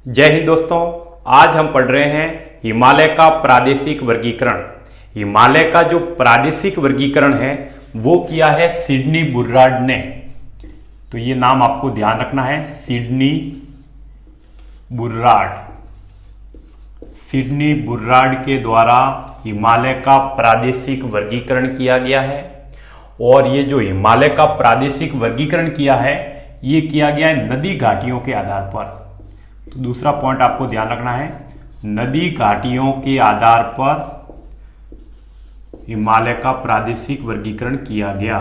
जय हिंद दोस्तों। आज हम पढ़ रहे हैं हिमालय का प्रादेशिक वर्गीकरण। हिमालय का जो प्रादेशिक वर्गीकरण है वो किया है सिडनी बुर्रार्ड ने। तो ये नाम आपको ध्यान रखना है, सिडनी बुर्रार्ड। सिडनी बुर्रार्ड के द्वारा हिमालय का प्रादेशिक वर्गीकरण किया गया है। और ये जो हिमालय का प्रादेशिक वर्गीकरण किया है ये किया गया है नदी घाटियों के आधार पर। तो दूसरा पॉइंट आपको ध्यान रखना है, नदी घाटियों के आधार पर हिमालय का प्रादेशिक वर्गीकरण किया गया।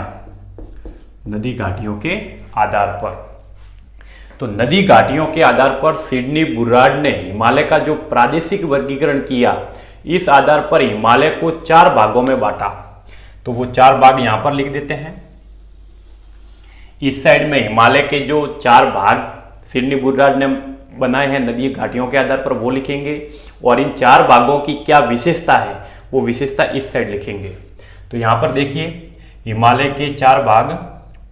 नदी घाटियों के आधार पर, तो नदी घाटियों के आधार पर सिडनी बुर्रार्ड ने हिमालय का जो प्रादेशिक वर्गीकरण किया, इस आधार पर हिमालय को 4 भागों में बांटा। तो वो 4 भाग यहां पर लिख देते हैं। इस साइड में हिमालय के जो 4 भाग सिडनी बुर्रार्ड ने बनाए हैं नदी घाटियों के आधार पर वो लिखेंगे, और इन 4 भागों की क्या विशेषता है वो विशेषता इस साइड लिखेंगे। तो यहां पर देखिए हिमालय के 4 भाग।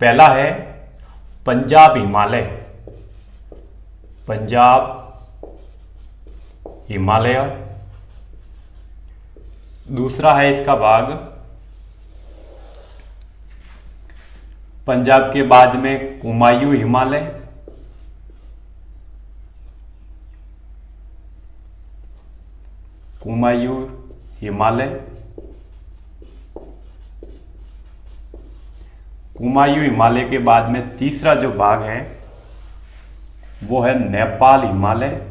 पहला है पंजाब हिमालय, पंजाब हिमालय। दूसरा है इसका भाग पंजाब के बाद में कुमायूं हिमालय। कुमायूं हिमालय। कुमायूं हिमालय के बाद में तीसरा जो भाग है वो है नेपाल हिमालय।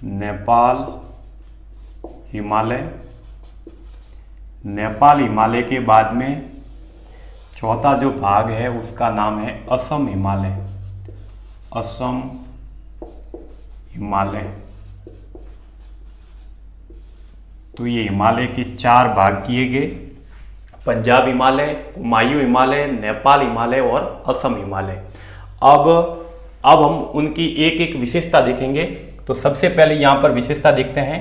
नेपाल हिमालय। नेपाल हिमालय के बाद में चौथा जो भाग है उसका नाम है असम हिमालय। असम हिमालय। तो ये हिमालय के 4 भाग किए गए, पंजाब हिमालय, कुमायूं हिमालय, नेपाल हिमालय और असम हिमालय। अब हम उनकी एक एक विशेषता देखेंगे। तो सबसे पहले यहां पर विशेषता देखते हैं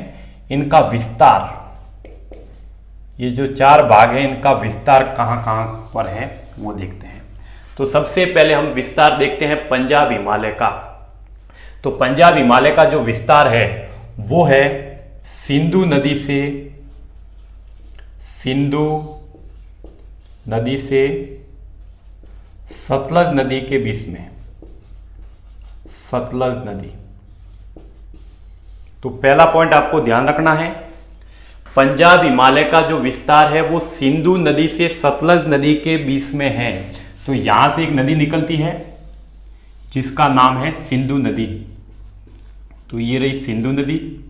इनका विस्तार। ये जो 4 भाग हैं इनका विस्तार कहां कहां पर है वो देखते हैं। तो सबसे पहले हम विस्तार देखते हैं पंजाब हिमालय का। तो पंजाब हिमालय का जो विस्तार है वो है सिंधु नदी से सतलज नदी के बीच में। सतलज नदी। तो पहला पॉइंट आपको ध्यान रखना है, पंजाब हिमालय का जो विस्तार है वो सिंधु नदी से सतलज नदी के बीच में है। तो यहां से एक नदी निकलती है जिसका नाम है सिंधु नदी। तो ये रही सिंधु नदी।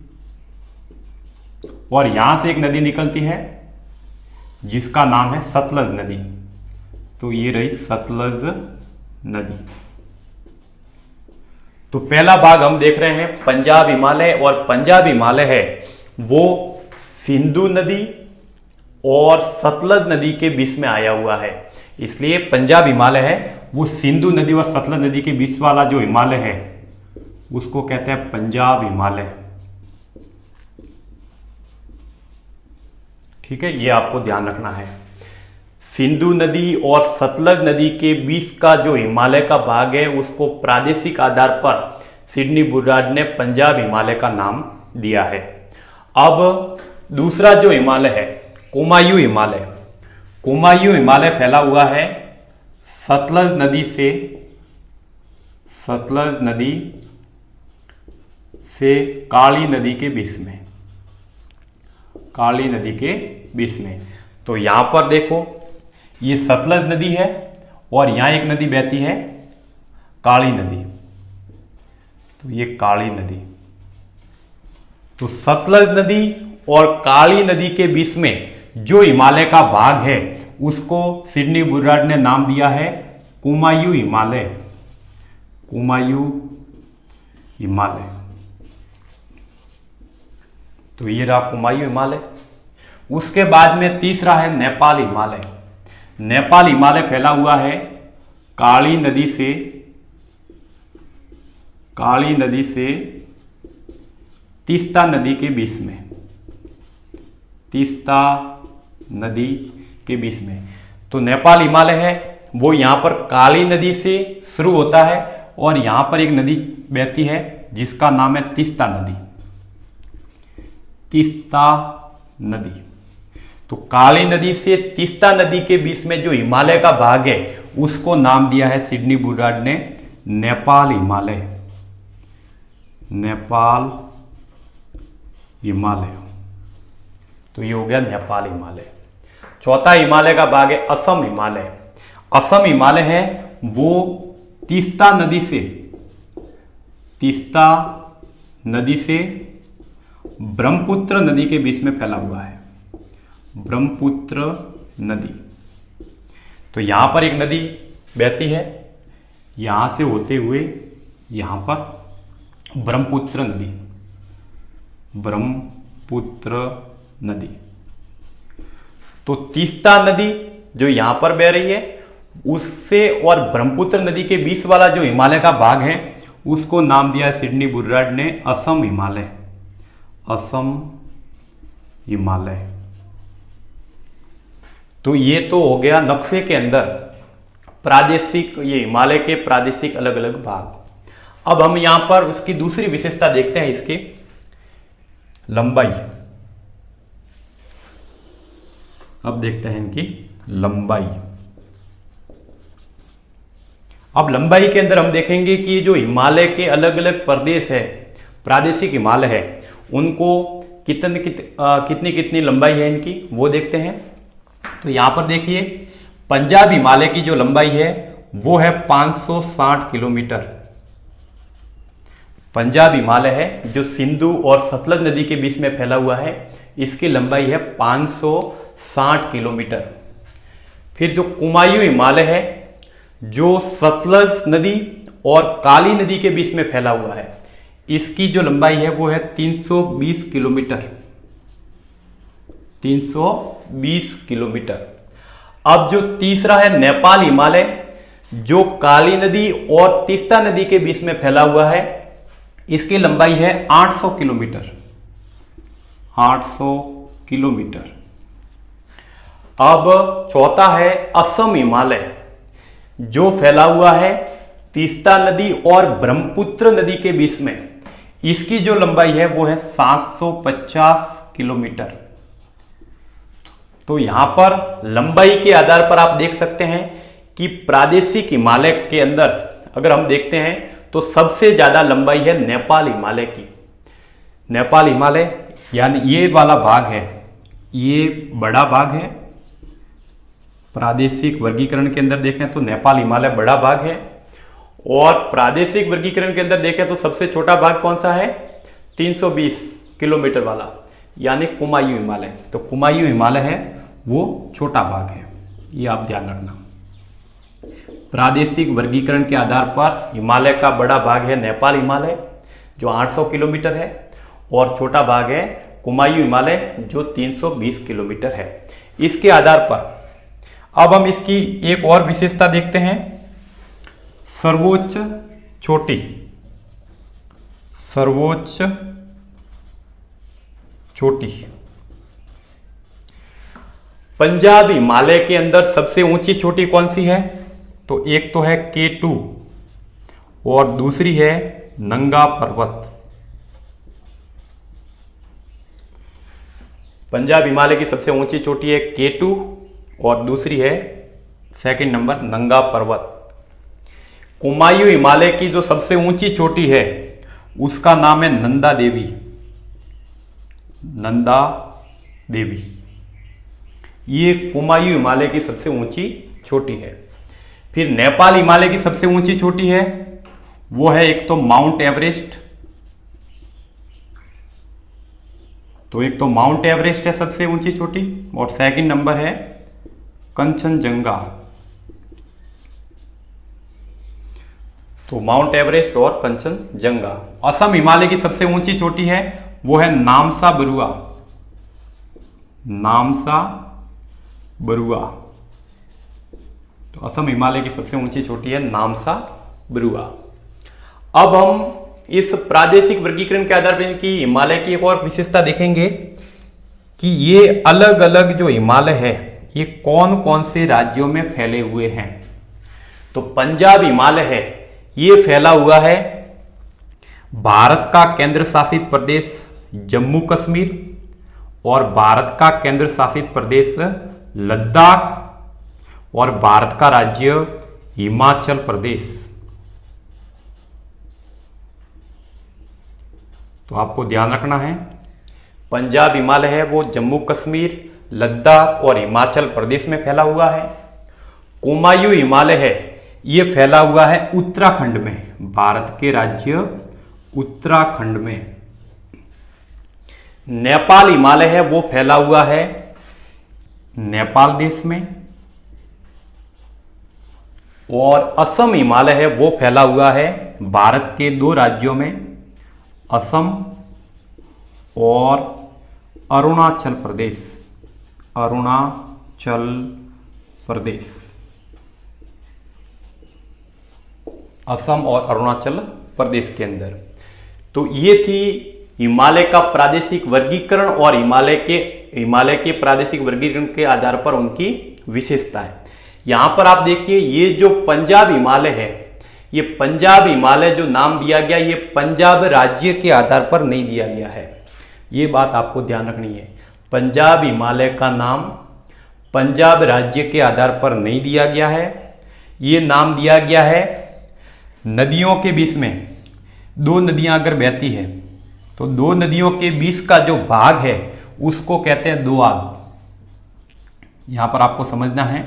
और यहां से एक नदी निकलती है जिसका नाम है सतलज नदी। तो ये रही सतलज नदी। तो पहला भाग हम देख रहे हैं पंजाब हिमालय, और पंजाब हिमालय है वो सिंधु नदी और सतलज नदी के बीच में आया हुआ है। इसलिए पंजाब हिमालय है वो सिंधु नदी और सतलज नदी के बीच वाला जो हिमालय है उसको कहते हैं पंजाब हिमालय। ठीक है, ये आपको ध्यान रखना है। सिंधु नदी और सतलज नदी के बीच का जो हिमालय का भाग है उसको प्रादेशिक आधार पर सिडनी बुर्रार्ड ने पंजाब हिमालय का नाम दिया है। अब दूसरा जो हिमालय है कुमायूं हिमालय। कुमायूं हिमालय फैला हुआ है सतलज नदी से काली नदी के बीच में। काली नदी के बीच में। तो यहां पर देखो ये सतलज नदी है और यहां एक नदी बहती है काली नदी। तो ये काली नदी। तो सतलज नदी और काली नदी के बीच में जो हिमालय का भाग है उसको सिडनी बुर्रार्ड ने नाम दिया है कुमायूं हिमालय। कुमायूं हिमालय। तो ये रहा कुमायूं हिमालय। उसके बाद में तीसरा है नेपाल हिमालय। नेपाल हिमालय फैला हुआ है काली नदी से तीस्ता नदी के बीच में। तीस्ता नदी के बीच में। तो नेपाल हिमालय है वो यहां पर काली नदी से शुरू होता है और यहां पर एक नदी बहती है जिसका नाम है तीस्ता नदी। तीस्ता नदी। तो काली नदी से तीस्ता नदी के बीच में जो हिमालय का भाग है उसको नाम दिया है सिडनी बुर्रार्ड ने नेपाल हिमालय। नेपाल हिमालय। तो ये हो गया नेपाल हिमालय। चौथा हिमालय का भाग है असम हिमालय। असम हिमालय है वो तीस्ता नदी से ब्रह्मपुत्र नदी के बीच में फैला हुआ है। ब्रह्मपुत्र नदी। तो यहां पर एक नदी बहती है, यहां से होते हुए यहां पर ब्रह्मपुत्र नदी। ब्रह्मपुत्र नदी। तो तीस्ता नदी जो यहां पर बह रही है उससे और ब्रह्मपुत्र नदी के बीच वाला जो हिमालय का भाग है उसको नाम दिया है सिडनी बुर्रार्ड ने असम हिमालय। असम हिमालय। तो ये तो हो गया नक्शे के अंदर प्रादेशिक, ये हिमालय के प्रादेशिक अलग अलग भाग। अब हम यहां पर उसकी दूसरी विशेषता देखते हैं, इसके लंबाई। अब देखते हैं इनकी लंबाई। अब लंबाई के अंदर हम देखेंगे कि जो हिमालय के अलग अलग प्रदेश है, प्रादेशिक हिमालय है, उनको कितनी कितनी लंबाई है इनकी वो देखते हैं। तो यहां पर देखिए पंजाब हिमालय की जो लंबाई है वो है 560 किलोमीटर। पंजाब हिमालय है जो सिंधु और सतलज नदी के बीच में फैला हुआ है, इसकी लंबाई है 560 किलोमीटर। फिर जो कुमायूं हिमालय है जो सतलज नदी और काली नदी के बीच में फैला हुआ है, इसकी जो लंबाई है वो है 320 किलोमीटर। 320 किलोमीटर। अब जो तीसरा है नेपाल हिमालय जो काली नदी और तीस्ता नदी के बीच में फैला हुआ है, इसकी लंबाई है 800 किलोमीटर। 800 किलोमीटर। अब चौथा है असम हिमालय जो फैला हुआ है तीस्ता नदी और ब्रह्मपुत्र नदी के बीच में, इसकी जो लंबाई है वो है 750 किलोमीटर। तो यहां पर लंबाई के आधार पर आप देख सकते हैं कि प्रादेशिक हिमालय के अंदर अगर हम देखते हैं तो सबसे ज्यादा लंबाई है नेपाल हिमालय की। नेपाल हिमालय यानी ये वाला भाग है, ये बड़ा भाग है। प्रादेशिक वर्गीकरण के अंदर देखें तो नेपाल हिमालय बड़ा भाग है, और प्रादेशिक वर्गीकरण के अंदर देखें तो सबसे छोटा भाग कौन सा है, 320 किलोमीटर वाला, यानी कुमायूं हिमालय। तो कुमायूं हिमालय है वो छोटा भाग है, ये आप ध्यान रखना। प्रादेशिक वर्गीकरण के आधार पर हिमालय का बड़ा भाग है नेपाल हिमालय जो 800 किलोमीटर है, और छोटा भाग है कुमायूं हिमालय जो 320 किलोमीटर है। इसके आधार पर अब हम इसकी एक और विशेषता देखते हैं, सर्वोच्च चोटी। सर्वोच्च चोटी। पंजाब हिमालय के अंदर सबसे ऊंची चोटी कौन सी है, तो एक तो है K2 और दूसरी है नंगा पर्वत। पंजाब हिमालय की सबसे ऊंची चोटी है K2 और दूसरी है सेकंड नंबर नंगा पर्वत। कुमायूं हिमालय की जो सबसे ऊंची चोटी है उसका नाम है नंदा देवी। नंदा देवी, ये कुमायूं हिमालय की सबसे ऊंची चोटी है। फिर नेपाल हिमालय की सबसे ऊंची चोटी है वो है एक तो माउंट एवरेस्ट, तो एक तो माउंट एवरेस्ट है सबसे ऊंची चोटी, और सेकंड नंबर है कंचनजंगा। तो माउंट एवरेस्ट और कंचनजंगा। असम हिमालय की सबसे ऊंची चोटी है वो है नामसा बरुआ। नामसा बरुआ। तो असम हिमालय की सबसे ऊंची चोटी है नामसा बरुआ। अब हम इस प्रादेशिक वर्गीकरण के आधार पर इनकी हिमालय की एक और विशेषता देखेंगे कि ये अलग अलग जो हिमालय है ये कौन कौन से राज्यों में फैले हुए हैं। तो पंजाब हिमालय है ये फैला हुआ है भारत का केंद्र शासित प्रदेश जम्मू कश्मीर और भारत का केंद्र शासित प्रदेश लद्दाख और भारत का राज्य हिमाचल प्रदेश। तो आपको ध्यान रखना है, पंजाब हिमालय है वो जम्मू कश्मीर, लद्दाख और हिमाचल प्रदेश में फैला हुआ है। कुमायूं हिमालय है ये फैला हुआ है उत्तराखंड में, भारत के राज्य उत्तराखंड में। नेपाल हिमालय है वो फैला हुआ है नेपाल देश में। और असम हिमालय है वो फैला हुआ है भारत के दो राज्यों में, असम और अरुणाचल प्रदेश, अरुणाचल प्रदेश। असम और अरुणाचल प्रदेश के अंदर। तो ये थी हिमालय का प्रादेशिक वर्गीकरण और हिमालय के प्रादेशिक वर्गीकरण के आधार पर उनकी विशेषताएं। यहां पर आप देखिए ये जो पंजाब हिमालय है, ये पंजाब हिमालय जो नाम दिया गया ये पंजाब राज्य के आधार पर नहीं दिया गया है, ये बात आपको ध्यान रखनी है। पंजाब हिमालय का नाम पंजाब राज्य के आधार पर नहीं दिया गया है, ये नाम दिया गया है नदियों के बीच में। दो नदियां अगर बहती है तो दो नदियों के बीच का जो भाग है उसको कहते हैं दोआब। यहां पर आपको समझना है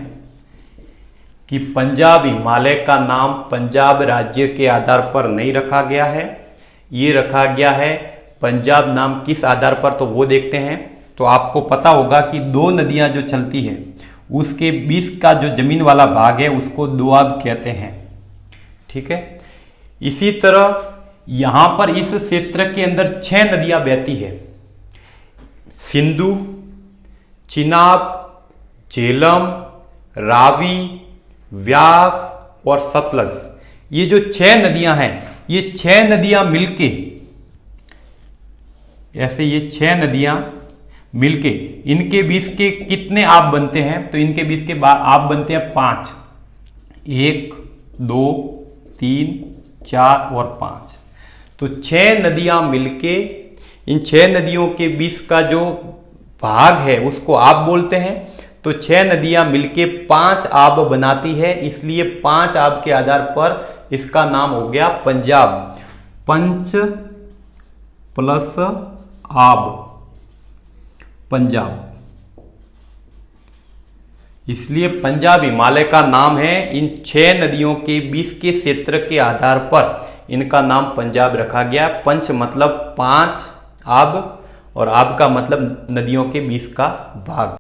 कि पंजाब हिमालय का नाम पंजाब राज्य के आधार पर नहीं रखा गया है, ये रखा गया है पंजाब नाम किस आधार पर, तो वो देखते हैं। तो आपको पता होगा कि दो नदियां जो चलती है उसके बीच का जो जमीन वाला भाग है उसको दोआब कहते हैं, ठीक है। इसी तरह यहां पर इस क्षेत्र के अंदर 6 नदियां बहती है, सिंधु, चिनाब, झेलम, रावी, व्यास और सतलज। ये जो 6 नदियां हैं, ये 6 नदियां मिलके ऐसे ये 6 नदियां मिलके इनके बीच के कितने आप बनते हैं, तो इनके बीच के आप बनते हैं 5, 1 2 3 4 और 5। तो 6 नदियां मिलके इन 6 नदियों के बीच का जो भाग है उसको आप बोलते हैं। तो 6 नदियां मिलके 5 आब बनाती है, इसलिए 5 आब के आधार पर इसका नाम हो गया पंजाब। पंच प्लस आब, पंजाब। इसलिए पंजाब हिमालय का नाम है इन 6 नदियों के बीच के क्षेत्र के आधार पर इनका नाम पंजाब रखा गया। पंच मतलब 5, आब और आब का मतलब नदियों के बीच का भाग।